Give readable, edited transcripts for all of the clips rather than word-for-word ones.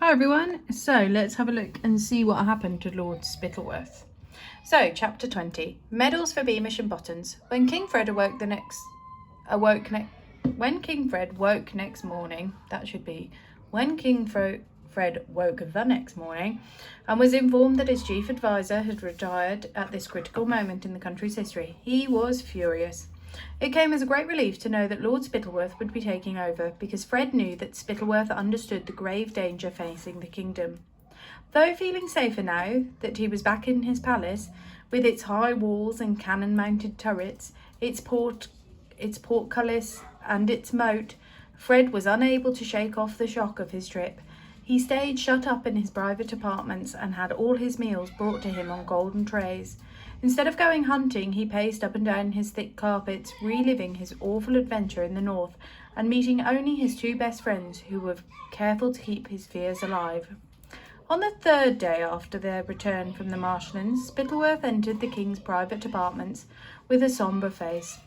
Hi everyone, so let's have a look and see what happened to Lord Spittleworth. So, chapter 20, Medals for Beamish and Buttons. When King Fred woke next morning, and was informed that his chief advisor had retired at this critical moment in the country's history, he was furious. It came as a great relief to know that Lord Spittleworth would be taking over, because Fred knew that Spittleworth understood the grave danger facing the kingdom. Though feeling safer now that he was back in his palace, with its high walls and cannon-mounted turrets, its portcullis and its moat, Fred was unable to shake off the shock of his trip. He stayed shut up in his private apartments and had all his meals brought to him on golden trays. Instead of going hunting, he paced up and down his thick carpets, reliving his awful adventure in the north, and meeting only his two best friends, who were careful to keep his fears alive. On the third day after their return from the marshlands, Spittleworth entered the king's private apartments with a sombre face,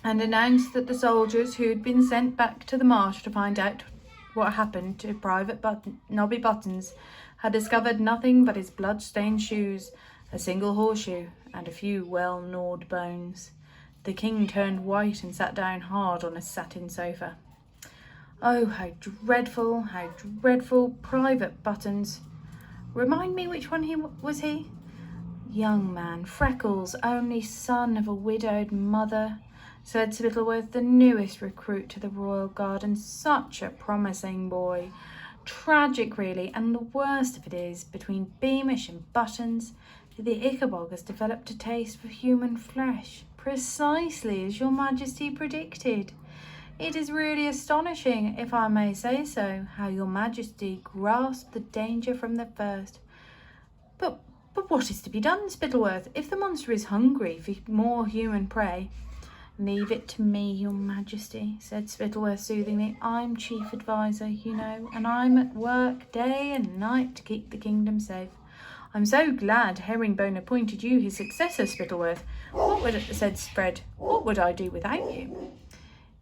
and announced that the soldiers who had been sent back to the marsh to find out what happened to Nobby Buttons had discovered nothing but his blood-stained shoes, a single horseshoe, and a few well-gnawed bones. The king turned white and sat down hard on a satin sofa. Oh, how dreadful, Private Buttons. Remind me which one was he? Young man, Freckles, only son of a widowed mother, said Spittleworth, the newest recruit to the Royal Guard, and such a promising boy. Tragic, really, and the worst of it is, between Beamish and Buttons, the Ickabog has developed a taste for human flesh, precisely as your Majesty predicted. It is really astonishing, if I may say so, how your Majesty grasped the danger from the first. But what is to be done, Spittleworth? If the monster is hungry for more human prey, leave it to me, your Majesty, said Spittleworth soothingly. I'm chief advisor, you know, and I'm at work day and night to keep the kingdom safe. I'm so glad Herringbone appointed you his successor, Spittleworth. Said Fred. What would I do without you?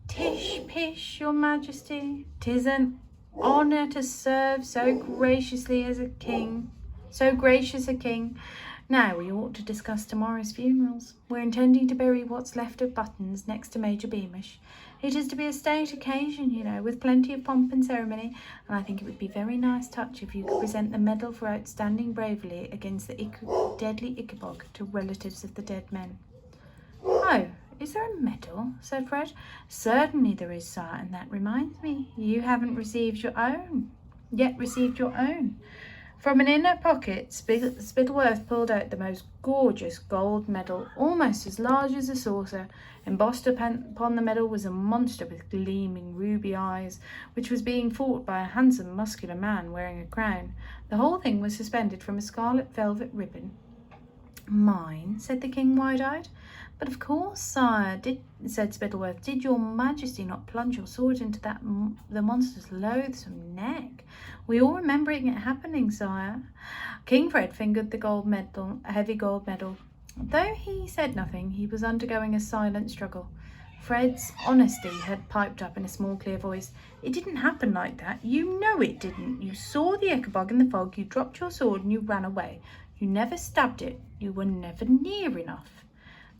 Tish pish, your Majesty. 'Tis an honour to serve so gracious a king. Now we ought to discuss tomorrow's funerals. We're intending to bury what's left of Buttons next to Major Beamish. It is to be a state occasion, you know, with plenty of pomp and ceremony, and I think it would be a very nice touch if you could present the medal for outstanding bravery against the deadly Ickabog to relatives of the dead men. Oh, is there a medal? Said Fred. Certainly there is, sir, and that reminds me, you haven't received your own. From an inner pocket, Spittleworth pulled out the most gorgeous gold medal, almost as large as a saucer. Embossed upon the medal was a monster with gleaming ruby eyes, which was being fought by a handsome, muscular man wearing a crown. The whole thing was suspended from a scarlet velvet ribbon. Mine, said the king, wide-eyed. But of course, sire, said Spittleworth. Did your Majesty not plunge your sword into the monster's loathsome neck? We all remember it happening, sire. King Fred fingered a heavy gold medal. Though he said nothing, he was undergoing a silent struggle. Fred's honesty had piped up in a small, clear voice. It didn't happen like that. You know it didn't. You saw the Ickabog in the fog, you dropped your sword and you ran away. You never stabbed it. You were never near enough.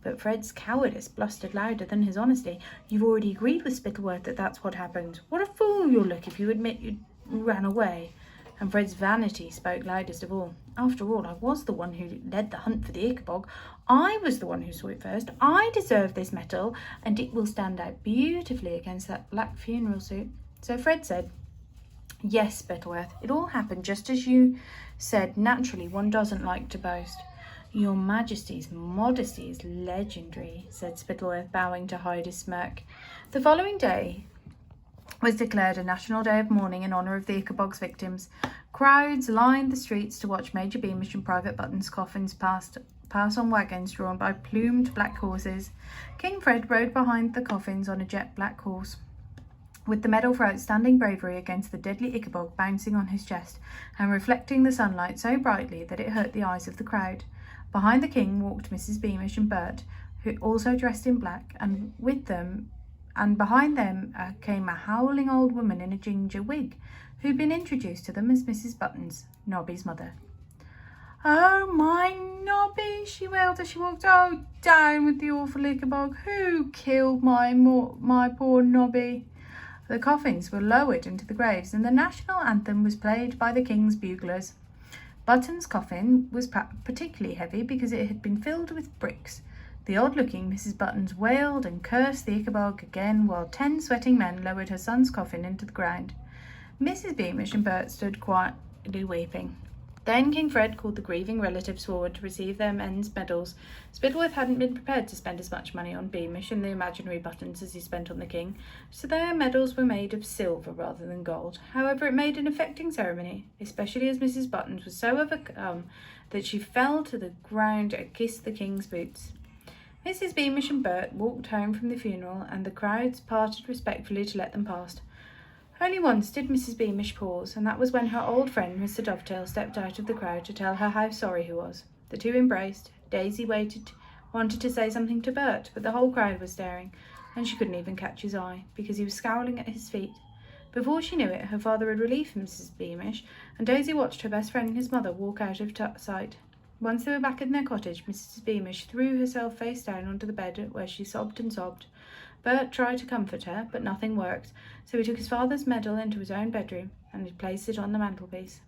But Fred's cowardice blustered louder than his honesty. You've already agreed with Spittleworth that that's what happened. What a fool you'll look if you admit you ran away. And Fred's vanity spoke loudest of all. After all, I was the one who led the hunt for the Ickabog. I was the one who saw it first. I deserve this medal, and it will stand out beautifully against that black funeral suit. So Fred said, Yes, Spittleworth, it all happened just as you said. Naturally, one doesn't like to boast. Your Majesty's modesty is legendary, said Spittleworth, bowing to hide his smirk. The following day was declared a national day of mourning in honour of the Ickabog's victims. Crowds lined the streets to watch Major Beamish and Private Buttons' coffins pass on wagons drawn by plumed black horses. King Fred rode behind the coffins on a jet black horse, with the medal for outstanding bravery against the deadly Ickabog bouncing on his chest and reflecting the sunlight so brightly that it hurt the eyes of the crowd. Behind the king walked Mrs. Beamish and Bert, who also dressed in black, and with them and behind them came a howling old woman in a ginger wig, who'd been introduced to them as Mrs. Buttons, Nobby's mother. "Oh, my Nobby," she wailed as she walked. "Oh, down with the awful Ickabog. Who killed my poor Nobby?" The coffins were lowered into the graves, and the national anthem was played by the king's buglers. Button's coffin was particularly heavy because it had been filled with bricks. The odd-looking Mrs. Buttons wailed and cursed the Ickabog again, while 10 sweating men lowered her son's coffin into the ground. Mrs. Beamish and Bert stood quietly weeping. Then King Fred called the grieving relatives forward to receive their men's medals. Spittleworth hadn't been prepared to spend as much money on Beamish and the imaginary Buttons as he spent on the king, so their medals were made of silver rather than gold. However, it made an affecting ceremony, especially as Mrs. Buttons was so overcome that she fell to the ground and kissed the king's boots. Mrs. Beamish and Bert walked home from the funeral, and the crowds parted respectfully to let them pass. Only once did Mrs. Beamish pause, and that was when her old friend Mr. Dovetail stepped out of the crowd to tell her how sorry he was. The two embraced. Daisy wanted to say something to Bert, but the whole crowd was staring, and she couldn't even catch his eye, because he was scowling at his feet. Before she knew it, her father had relieved Mrs. Beamish, and Daisy watched her best friend and his mother walk out of sight. Once they were back in their cottage, Mrs. Beamish threw herself face down onto the bed, where she sobbed and sobbed. Bert tried to comfort her, but nothing worked, so he took his father's medal into his own bedroom and he placed it on the mantelpiece.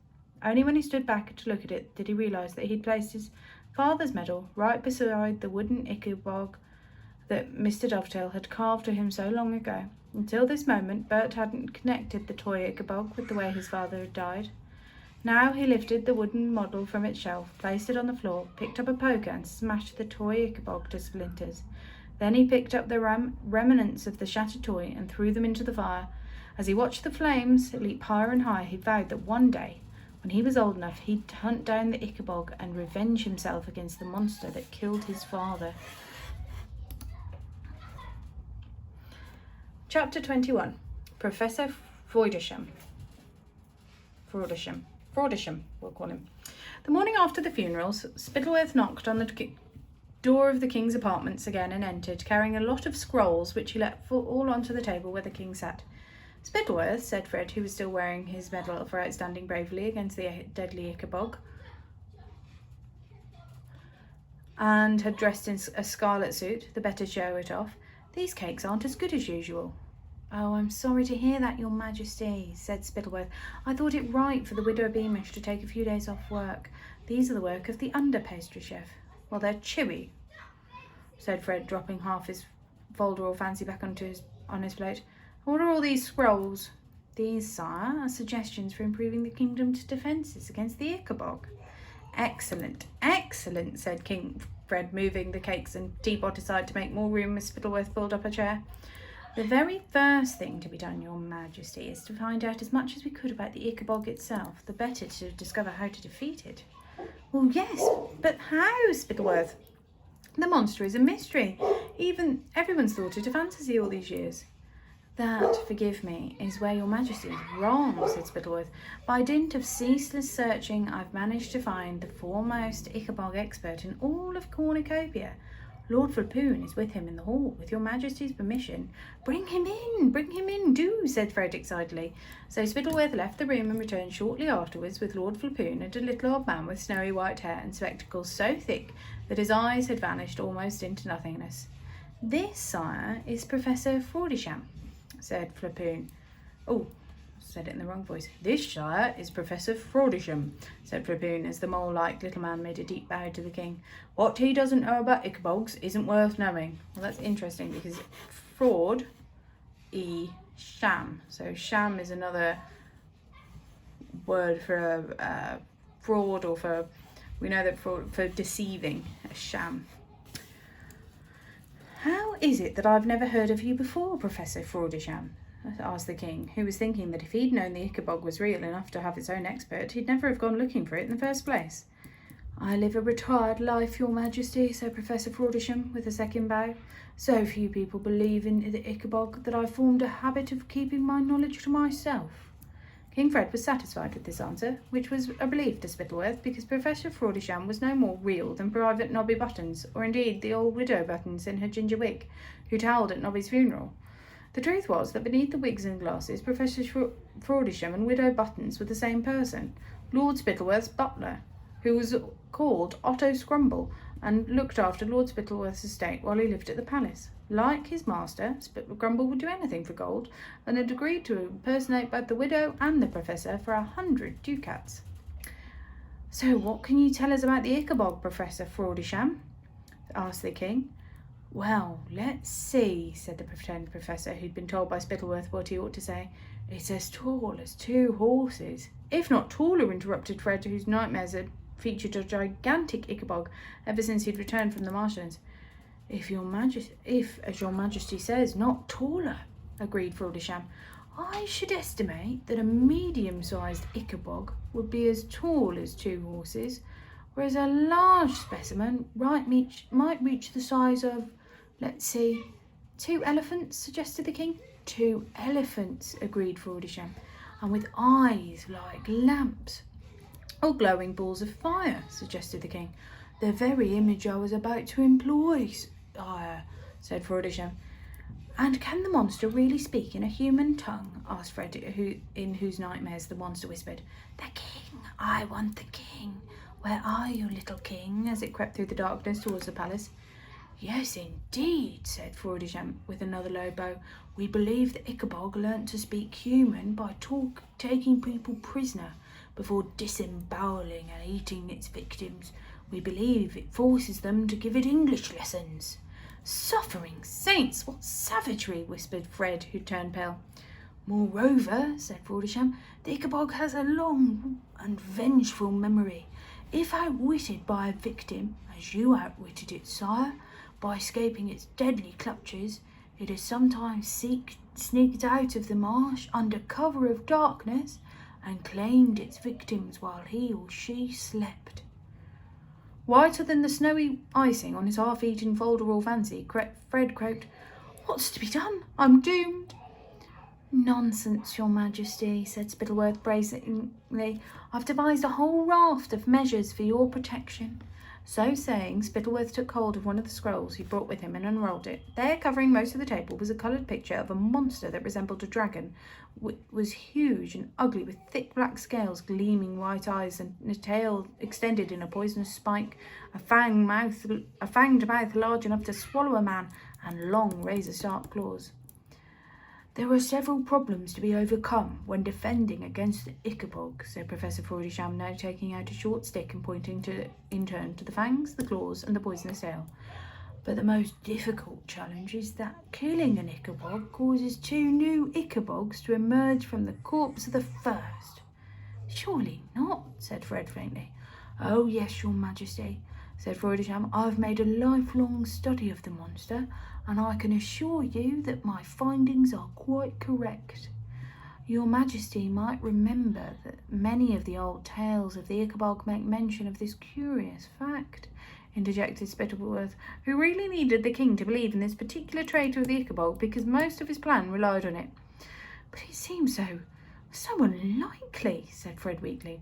Only when he stood back to look at it did he realise that he'd placed his father's medal right beside the wooden Ickabog that Mr. Dovetail had carved for him so long ago. Until this moment, Bert hadn't connected the toy Ickabog with the way his father had died. Now he lifted the wooden model from its shelf, placed it on the floor, picked up a poker and smashed the toy Ickabog to splinters. Then he picked up the remnants of the shattered toy and threw them into the fire. As he watched the flames leap higher and higher, he vowed that one day, when he was old enough, he'd hunt down the Ickabog and revenge himself against the monster that killed his father. Chapter 21. Professor Freudersham, we'll call him. The morning after the funerals, Spittleworth knocked on the door of the king's apartments again and entered, carrying a lot of scrolls which he let fall all onto the table where the king sat. "Spittleworth," said Fred, who was still wearing his medal for outstanding bravely against the deadly Ickabog, and had dressed in a scarlet suit, the better to show it off, "these cakes aren't as good as usual." "Oh, I'm sorry to hear that, your majesty," said Spittleworth. "I thought it right for the widow Beamish to take a few days off work. These are the work of the under-pastry chef." "Well, they're chewy," said Fred, dropping half his folder or fancy back on his plate. "What are all these scrolls?" "These, sire, are suggestions for improving the kingdom's defences against the Ickabog." "Excellent, excellent," said King Fred, moving the cakes and teapot aside to make more room as Spittleworth pulled up a chair. "The very first thing to be done, your majesty, is to find out as much as we could about the Ickabog itself, the better to discover how to defeat it." "Well, yes, but how, Spittleworth? The monster is a mystery. Everyone's thought it a fantasy all these years." "That, forgive me, is where your majesty is wrong," said Spittleworth. "By dint of ceaseless searching, I've managed to find the foremost Ickabog expert in all of Cornucopia. Lord Flapoon is with him in the hall, with your majesty's permission." Bring him in, do," said Fred excitedly. So Spittleworth left the room and returned shortly afterwards with Lord Flapoon and a little old man with snowy white hair and spectacles so thick that his eyes had vanished almost into nothingness. "This, sire, is Professor Freudersham," said Flapoon. "Oh, said it in the wrong voice. "This, sire, is Professor Freudersham," said Flapoon, as the mole-like little man made a deep bow to the king. "What he doesn't know about Ickabogs isn't worth knowing." Well, that's interesting because fraud, sham. So sham is another word for fraud, or for, we know that for deceiving, a sham. "How is it that I've never heard of you before, Professor Freudersham?" asked the king, who was thinking that if he'd known the Ickabog was real enough to have its own expert, he'd never have gone looking for it in the first place. "I live a retired life, your majesty," said Professor Freudersham, with a second bow. "So few people believe in the Ickabog that I've formed a habit of keeping my knowledge to myself." King Fred was satisfied with this answer, which was a relief to Spittleworth, because Professor Freudersham was no more real than Private Nobby Buttons, or indeed the old widow Buttons in her ginger wig, who towelled at Nobby's funeral. The truth was that beneath the wigs and glasses, Professor Fraudisham and Widow Buttons were the same person, Lord Spittleworth's butler, who was called Otto Scrumble and looked after Lord Spittleworth's estate while he lived at the palace. Like his master, Grumble would do anything for gold, and had agreed to impersonate both the widow and the professor for 100 ducats. "So what can you tell us about the Ickabog, Professor Fraudisham?" asked the king. "Well, let's see," said the pretended professor, who'd been told by Spittleworth what he ought to say. "It's as tall as 2 horses." "If not taller," interrupted Fred, whose nightmares had featured a gigantic Ickabog ever since he'd returned from the marshlands. If, as your majesty says, not taller," agreed Fraudisham. "I should estimate that a medium-sized Ickabog would be as tall as 2 horses, whereas a large specimen might reach the size of, let's see, 2 elephants, suggested the king. 2 elephants, agreed Fraudisham, and with eyes like lamps. Or glowing balls of fire, suggested the king. The very image I was about to employ, said Fraudisham. "And can the monster really speak in a human tongue?" asked Fred, in whose nightmares the monster whispered. "The king! I want the king! Where are you, little king?" as it crept through the darkness towards the palace. "Yes, indeed," said Fraudisham with another low bow. "We believe that Ickabog learnt to speak human by taking people prisoner before disemboweling and eating its victims. We believe it forces them to give it English lessons." "Suffering saints, what savagery!" whispered Fred, who turned pale. "Moreover," said Fraudisham, "the Ickabog has a long and vengeful memory. If outwitted by a victim, as you outwitted it, sire, by escaping its deadly clutches, it has sometimes sneaked out of the marsh under cover of darkness and claimed its victims while he or she slept." Whiter than the snowy icing on his half-eaten folderol fancy, Fred croaked, "What's to be done? I'm doomed." "Nonsense, your majesty," said Spittleworth brazenly. "I've devised a whole raft of measures for your protection." So saying, Spittleworth took hold of one of the scrolls he brought with him and unrolled it. There, covering most of the table, was a coloured picture of a monster that resembled a dragon. It was huge and ugly, with thick black scales, gleaming white eyes, and a tail extended in a poisonous spike, a fanged mouth large enough to swallow a man, and long razor-sharp claws. "There are several problems to be overcome when defending against the Ickabog," said Professor Fraudisham, now taking out a short stick and pointing in turn to the fangs, the claws, and the poisonous tail. "But the most difficult challenge is that killing an Ickabog causes 2 new Ickabogs to emerge from the corpse of the first." "Surely not," said Fred faintly. "Oh yes, your majesty," said Fraudisham. "I've made a lifelong study of the monster, and I can assure you that my findings are quite correct. Your majesty might remember that many of the old tales of the Ickabog make mention of this curious fact," interjected Spittleworth, who really needed the king to believe in this particular trait of the Ickabog because most of his plan relied on it. "But it seems so unlikely," said Fred weakly.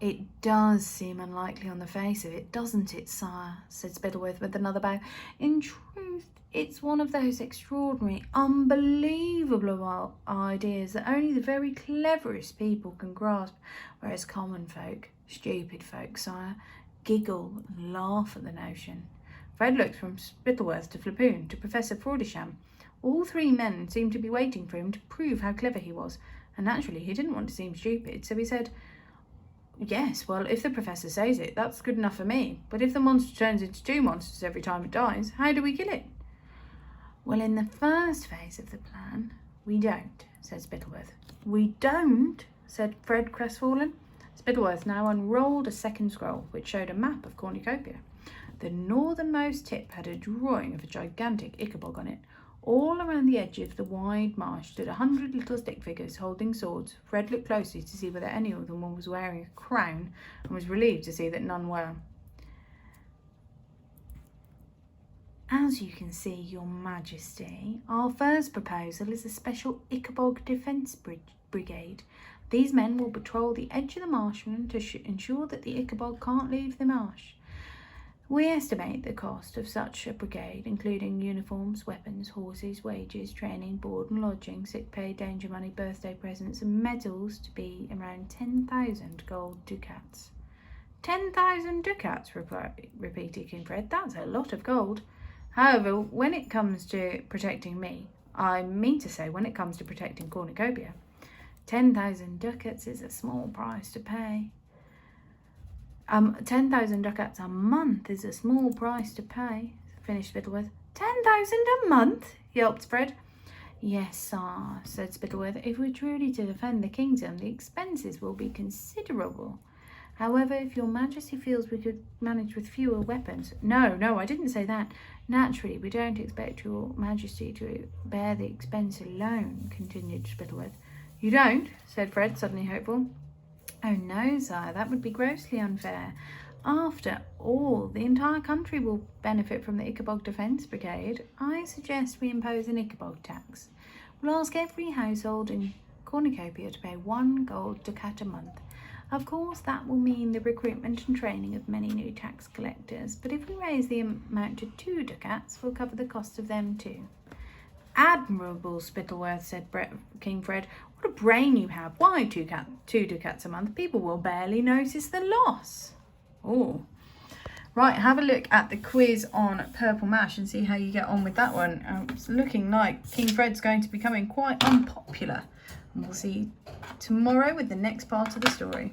"It does seem unlikely on the face of it, doesn't it, sire?" said Spittleworth with another bow. "In truth, it's one of those extraordinary, unbelievable ideas that only the very cleverest people can grasp, whereas common folk, stupid folk, sire, giggle and laugh at the notion." Fred looked from Spittleworth to Flapoon to Professor Fraudisham. All 3 men seemed to be waiting for him to prove how clever he was, and naturally he didn't want to seem stupid, so he said, "Yes, well, if the professor says it, that's good enough for me. But if the monster turns into 2 monsters every time it dies, how do we kill it?" "Well, in the first phase of the plan, we don't," said Spittleworth. "We don't?" said Fred, crestfallen. Spittleworth now unrolled a second scroll, which showed a map of Cornucopia. The northernmost tip had a drawing of a gigantic Ickabog on it. All around the edge of the wide marsh stood 100 little stick figures holding swords. Fred looked closely to see whether any of them was wearing a crown, and was relieved to see that none were. "As you can see, your majesty, our first proposal is a special Ickabog defence brigade. These men will patrol the edge of the marshland to ensure that the Ickabog can't leave the marsh. We estimate the cost of such a brigade, including uniforms, weapons, horses, wages, training, board and lodging, sick pay, danger money, birthday presents and medals to be around 10,000 gold ducats. 10,000 ducats, repeated King Fred. That's a lot of gold. However, when it comes to protecting me, I mean to say when it comes to protecting Cornucopia, 10,000 ducats is a small price to pay. 10,000 ducats a month is a small price to pay, finished Spittleworth. 10,000 a month? Yelped Fred. Yes, sir, said Spittleworth. If we're truly to defend the kingdom, the expenses will be considerable. However, if your majesty feels we could manage with fewer weapons... No, I didn't say that. Naturally, we don't expect your majesty to bear the expense alone, continued Spittleworth. You don't? Said Fred, suddenly hopeful. Oh no, sire, that would be grossly unfair. After all, the entire country will benefit from the Ickabog Defence Brigade. I suggest we impose an Ickabog tax. We'll ask every household in Cornucopia to pay 1 gold ducat a month. Of course, that will mean the recruitment and training of many new tax collectors, but if we raise the amount to 2 ducats, we'll cover the cost of them too. Admirable, Spittleworth, said King Fred. What a brain you have. Why 2 ducats a month? People will barely notice the loss. Oh. Right, have a look at the quiz on Purple Mash and see how you get on with that one. It's looking like King Fred's going to be becoming quite unpopular. And we'll see you tomorrow with the next part of the story.